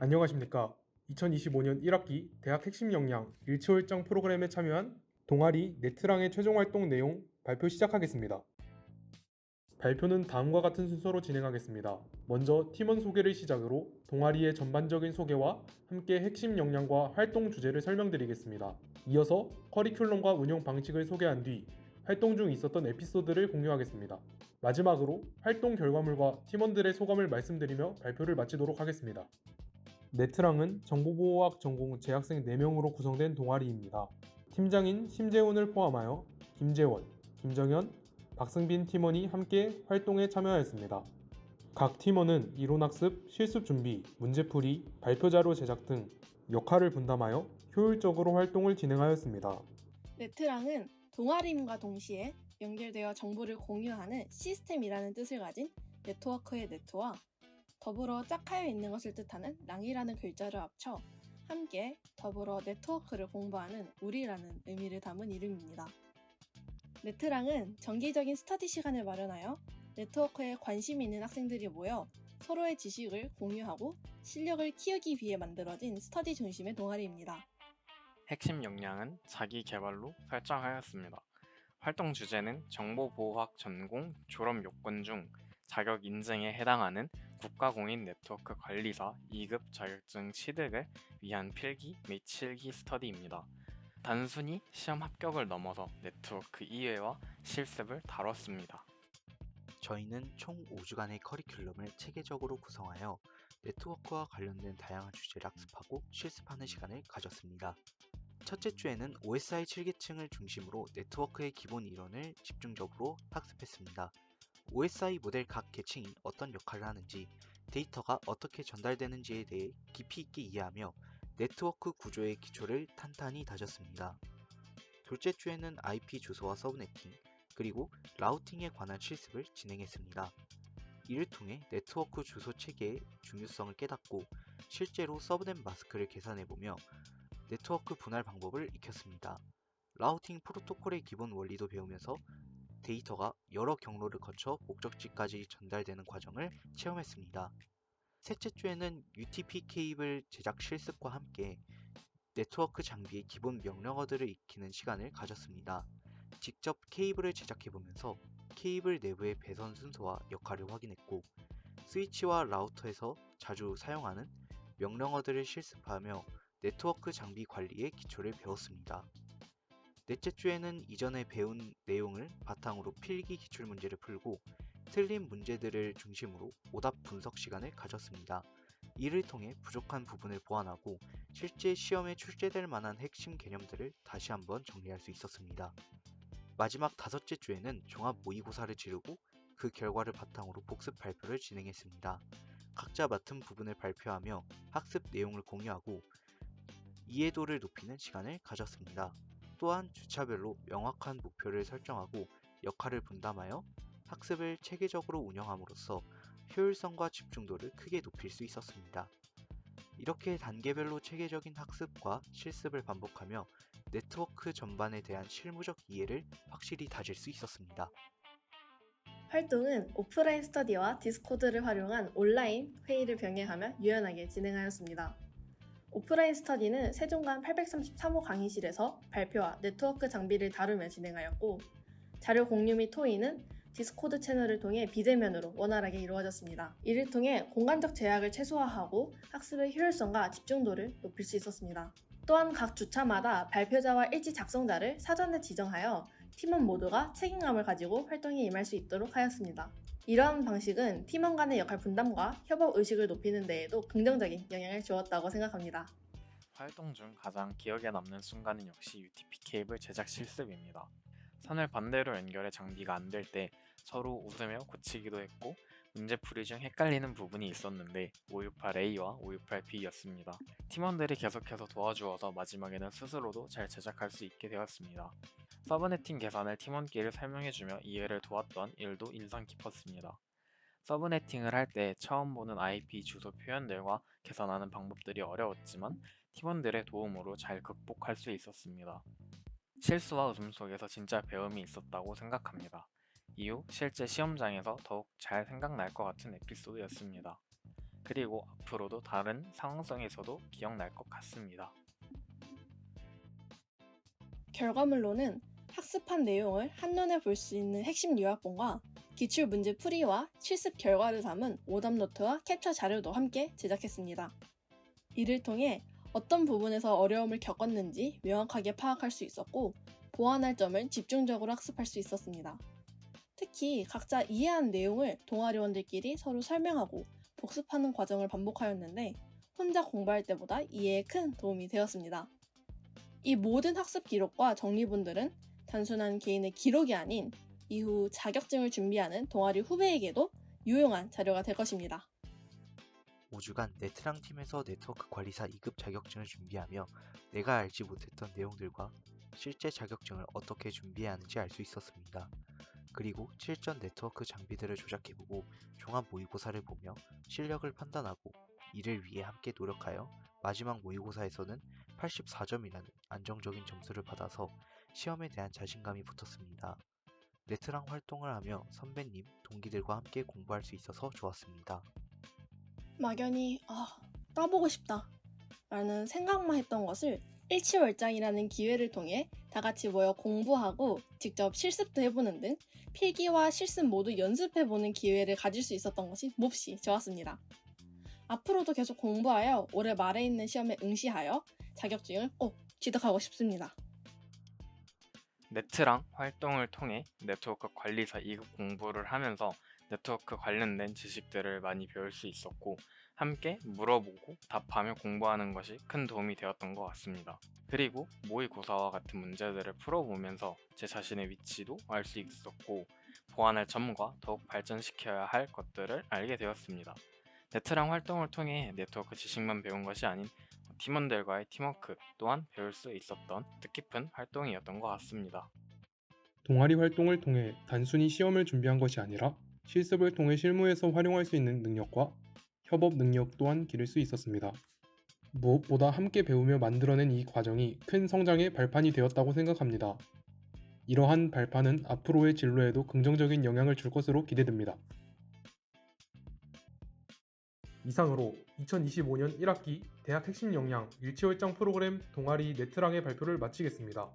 안녕하십니까. 2025년 1학기 대학 핵심 역량 일치월장 프로그램에 참여한 동아리 네트랑의 최종 활동 내용 발표 시작하겠습니다. 발표는 다음과 같은 순서로 진행하겠습니다. 먼저 팀원 소개를 시작으로 동아리의 전반적인 소개와 함께 핵심 역량과 활동 주제를 설명드리겠습니다. 이어서 커리큘럼과 운영 방식을 소개한 뒤 활동 중 있었던 에피소드를 공유하겠습니다. 마지막으로 활동 결과물과 팀원들의 소감을 말씀드리며 발표를 마치도록 하겠습니다. 네트랑은 정보보호학 전공 재학생 4명으로 구성된 동아리입니다. 팀장인 심재훈을 포함하여 김재원, 김정현, 박승빈 팀원이 함께 활동에 참여하였습니다. 각 팀원은 이론학습, 실습준비, 문제풀이, 발표자료 제작 등 역할을 분담하여 효율적으로 활동을 진행하였습니다. 네트랑은 동아리임과 동시에 연결되어 정보를 공유하는 시스템이라는 뜻을 가진 네트워크의 네트와 더불어 짝하여 있는 것을 뜻하는 랑이라는 글자를 합쳐 함께 더불어 네트워크를 공부하는 우리라는 의미를 담은 이름입니다. 네트랑은 정기적인 스터디 시간을 마련하여 네트워크에 관심 있는 학생들이 모여 서로의 지식을 공유하고 실력을 키우기 위해 만들어진 스터디 중심의 동아리입니다. 핵심 역량은 자기 개발로 설정하였습니다. 활동 주제는 정보보호학 전공 졸업 요건 중 자격 인증에 해당하는 국가공인 네트워크 관리사 2급 자격증 취득을 위한 필기 및 실기 스터디입니다. 단순히 시험 합격을 넘어서 네트워크 이해와 실습을 다뤘습니다. 저희는 총 5주간의 커리큘럼을 체계적으로 구성하여 네트워크와 관련된 다양한 주제를 학습하고 실습하는 시간을 가졌습니다. 첫째 주에는 OSI 7계층을 중심으로 네트워크의 기본 이론을 집중적으로 학습했습니다. OSI 모델 각 계층이 어떤 역할을 하는지, 데이터가 어떻게 전달되는지에 대해 깊이 있게 이해하며 네트워크 구조의 기초를 탄탄히 다졌습니다. 둘째 주에는 IP 주소와 서브네팅, 그리고 라우팅에 관한 실습을 진행했습니다. 이를 통해 네트워크 주소 체계의 중요성을 깨닫고 실제로 서브넷 마스크를 계산해보며 네트워크 분할 방법을 익혔습니다. 라우팅 프로토콜의 기본 원리도 배우면서 데이터가 여러 경로를 거쳐 목적지까지 전달되는 과정을 체험했습니다. 셋째 주에는 UTP 케이블 제작 실습과 함께 네트워크 장비의 기본 명령어들을 익히는 시간을 가졌습니다. 직접 케이블을 제작해보면서 케이블 내부의 배선 순서와 역할을 확인했고 스위치와 라우터에서 자주 사용하는 명령어들을 실습하며 네트워크 장비 관리의 기초를 배웠습니다. 넷째 주에는 이전에 배운 내용을 바탕으로 필기 기출 문제를 풀고 틀린 문제들을 중심으로 오답 분석 시간을 가졌습니다. 이를 통해 부족한 부분을 보완하고 실제 시험에 출제될 만한 핵심 개념들을 다시 한번 정리할 수 있었습니다. 마지막 다섯째 주에는 종합 모의고사를 치르고 그 결과를 바탕으로 복습 발표를 진행했습니다. 각자 맡은 부분을 발표하며 학습 내용을 공유하고 이해도를 높이는 시간을 가졌습니다. 또한 주차별로 명확한 목표를 설정하고 역할을 분담하여 학습을 체계적으로 운영함으로써 효율성과 집중도를 크게 높일 수 있었습니다. 이렇게 단계별로 체계적인 학습과 실습을 반복하며 네트워크 전반에 대한 실무적 이해를 확실히 다질 수 있었습니다. 활동은 오프라인 스터디와 디스코드를 활용한 온라인 회의를 병행하며 유연하게 진행하였습니다. 오프라인 스터디는 세종관 833호 강의실에서 발표와 네트워크 장비를 다루며 진행하였고, 자료 공유 및 토의는 디스코드 채널을 통해 비대면으로 원활하게 이루어졌습니다. 이를 통해 공간적 제약을 최소화하고 학습의 효율성과 집중도를 높일 수 있었습니다. 또한 각 주차마다 발표자와 일지 작성자를 사전에 지정하여 팀원 모두가 책임감을 가지고 활동에 임할 수 있도록 하였습니다. 이러한 방식은 팀원 간의 역할 분담과 협업 의식을 높이는 데에도 긍정적인 영향을 주었다고 생각합니다. 활동 중 가장 기억에 남는 순간은 역시 UTP 케이블 제작 실습입니다. 선을 반대로 연결해 장비가 안 될 때 서로 웃으며 고치기도 했고 문제풀이 중 헷갈리는 부분이 있었는데 568A와 568B였습니다. 팀원들이 계속해서 도와주어서 마지막에는 스스로도 잘 제작할 수 있게 되었습니다. 서브네팅 계산을 팀원끼리 설명해주며 이해를 도왔던 일도 인상 깊었습니다. 서브네팅을 할 때 처음 보는 IP 주소 표현들과 계산하는 방법들이 어려웠지만 팀원들의 도움으로 잘 극복할 수 있었습니다. 실수와 웃음 속에서 진짜 배움이 있었다고 생각합니다. 이후 실제 시험장에서 더욱 잘 생각날 것 같은 에피소드였습니다. 그리고 앞으로도 다른 상황성에서도 기억날 것 같습니다. 결과물로는 학습한 내용을 한눈에 볼 수 있는 핵심 요약본과 기출 문제 풀이와 실습 결과를 담은 오답노트와 캡처 자료도 함께 제작했습니다. 이를 통해 어떤 부분에서 어려움을 겪었는지 명확하게 파악할 수 있었고 보완할 점을 집중적으로 학습할 수 있었습니다. 특히 각자 이해한 내용을 동아리원들끼리 서로 설명하고 복습하는 과정을 반복하였는데 혼자 공부할 때보다 이해에 큰 도움이 되었습니다. 이 모든 학습 기록과 정리본들은 단순한 개인의 기록이 아닌 이후 자격증을 준비하는 동아리 후배에게도 유용한 자료가 될 것입니다. 5주간 네트랑 팀에서 네트워크 관리사 2급 자격증을 준비하며 내가 알지 못했던 내용들과 실제 자격증을 어떻게 준비해야 하는지 알 수 있었습니다. 그리고 실전 네트워크 장비들을 조작해보고 종합 모의고사를 보며 실력을 판단하고 이를 위해 함께 노력하여 마지막 모의고사에서는 84점이라는 안정적인 점수를 받아서 시험에 대한 자신감이 붙었습니다. 네트랑 활동을 하며 선배님, 동기들과 함께 공부할 수 있어서 좋았습니다. 막연히 따보고 싶다 라는 생각만 했던 것을 일치월장이라는 기회를 통해 다 같이 모여 공부하고 직접 실습도 해보는 등 필기와 실습 모두 연습해보는 기회를 가질 수 있었던 것이 몹시 좋았습니다. 앞으로도 계속 공부하여 올해 말에 있는 시험에 응시하여 자격증을 꼭 취득하고 싶습니다. 네트랑 활동을 통해 네트워크 관리사 2급 공부를 하면서 네트워크 관련된 지식들을 많이 배울 수 있었고 함께 물어보고 답하며 공부하는 것이 큰 도움이 되었던 것 같습니다. 그리고 모의고사와 같은 문제들을 풀어보면서 제 자신의 위치도 알 수 있었고 보완할 점과 더욱 발전시켜야 할 것들을 알게 되었습니다. 네트랑 활동을 통해 네트워크 지식만 배운 것이 아닌 팀원들과의 팀워크 또한 배울 수 있었던 뜻깊은 활동이었던 것 같습니다. 동아리 활동을 통해 단순히 시험을 준비한 것이 아니라 실습을 통해 실무에서 활용할 수 있는 능력과 협업 능력 또한 기를 수 있었습니다. 무엇보다 함께 배우며 만들어낸 이 과정이 큰 성장의 발판이 되었다고 생각합니다. 이러한 발판은 앞으로의 진로에도 긍정적인 영향을 줄 것으로 기대됩니다. 이상으로 2025년 1학기 대학 핵심 역량 일치월장 프로그램 동아리 네트랑의 발표를 마치겠습니다.